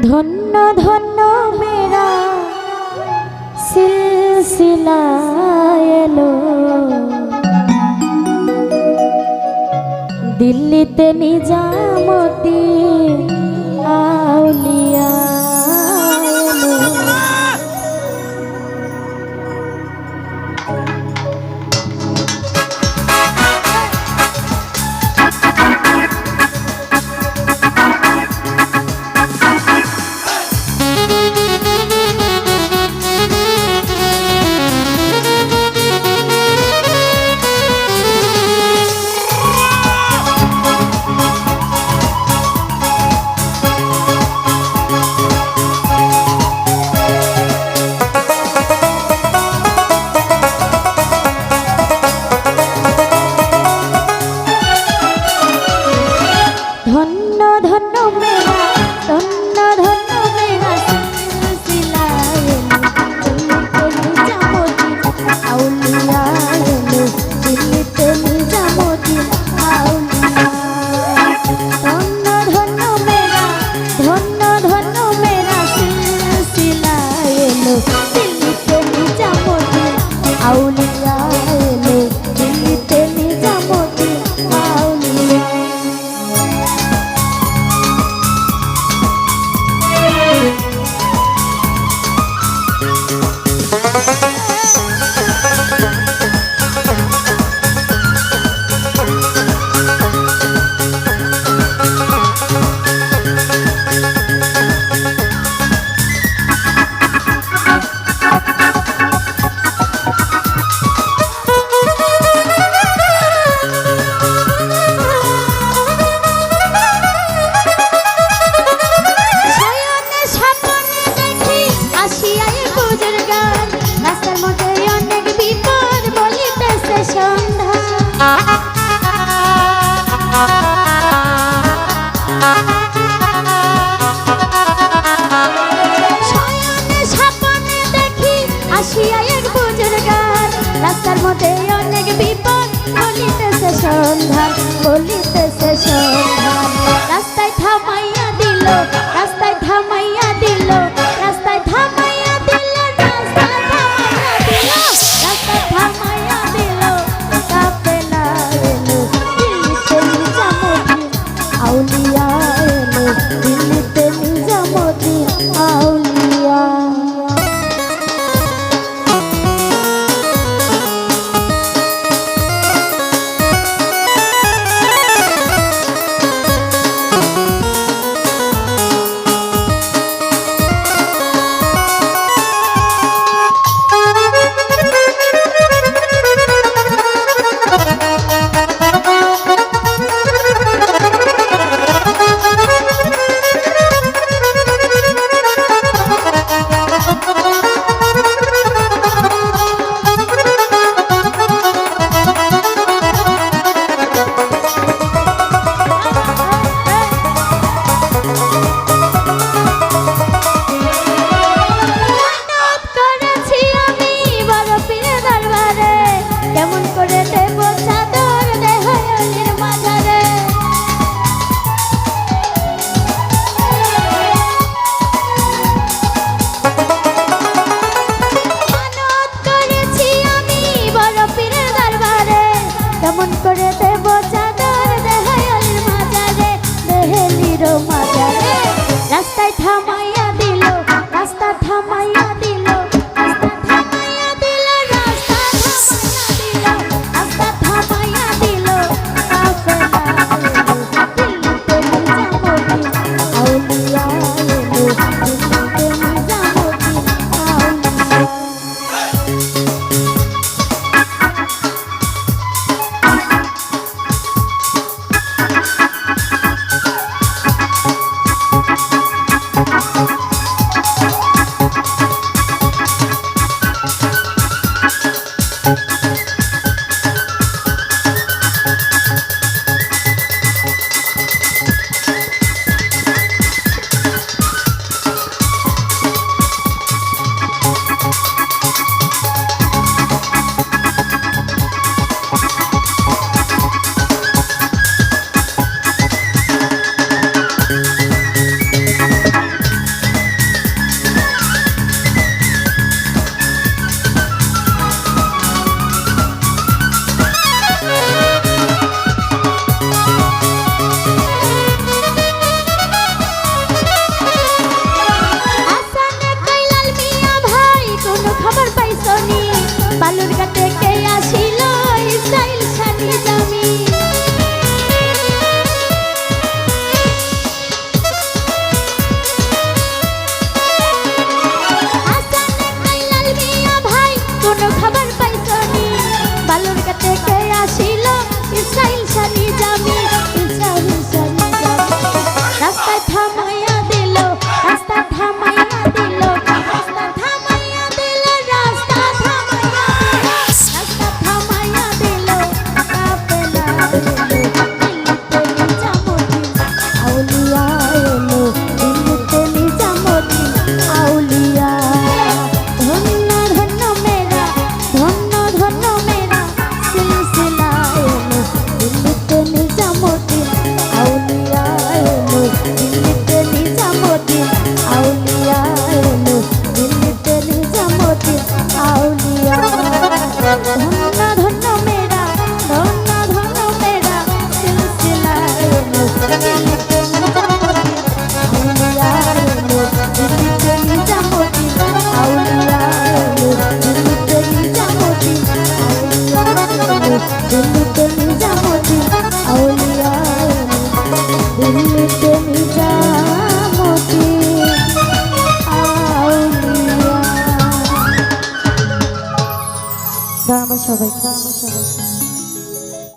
ধন্য ধন্য মেরা সিলসিলা এলো দিল্লিতে নিজামতি আউলিয়া এলো। ধন্য ধন্য মেরা ধন্য ধন্য মেরা সিলসিলা এলো দিল্লিতে নিজামতি আউলিয়া এলো দিল্লিতে নিজামতি আউলিয়া। ধন্য ধন্য মেরা সিলসিলা এলো দিল্লিতে নিজামতি আউলিয়া এলো দিল্লিতে নিজামতি আউলিয়া। রাস্তার মধ্যে অনেক বিপদ বলিতেছে সন্ধান বলিতেছে সন্ধান। রাস্তায় থামাইয়া দিল রাস্তায় থামাইয়া দিল রাস্তায় থামাইয়া দিল রাস্তায় থামাইয়া দিল রাস্তায় থামাইয়া দিল কাফেলা এলো দিল্লিতে নিজামতি আউলিয়া এলো দিল্লিতে নিজামতি আউলিয়া। কেমন করে দেব চাদর দেহায়ের মাজারে দেহেলির মাজারে। রাস্তায় থামাইয়া দিল রাস্তা থামাইয়া দিল